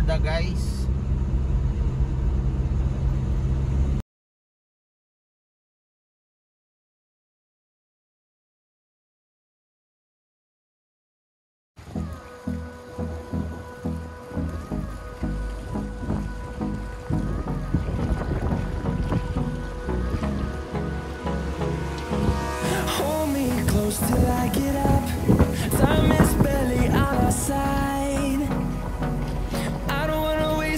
Florida, guys. Hold me close till I get up. Time is barely on our side. I don't wanna wait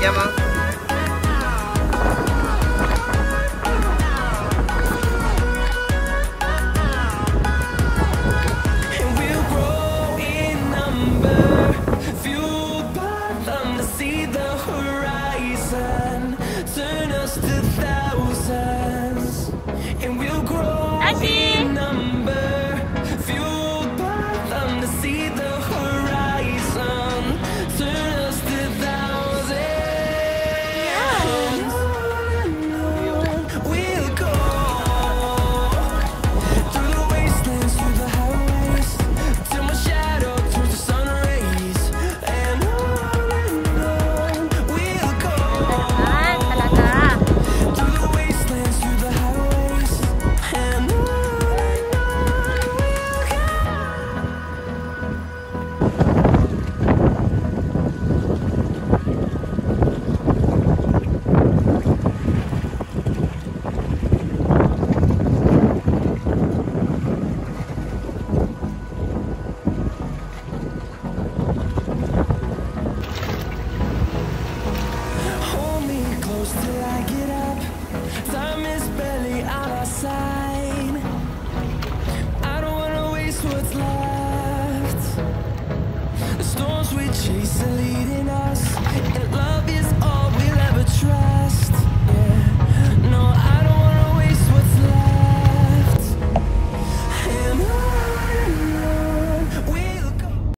Ya va. And we'll grow in number, fueled by them to see the horizon, turn us to thousands. And we'll grow in number, fueled by them to see the horizon, turn us to thousands. We'll go through the wastelands, through the highways, till my shadow turns to sun rays. And on we'll go through the wastelands, through the highways, and on hold me close till I get up. Time is barely on our side. I don't wanna waste what's left. The storms we chase are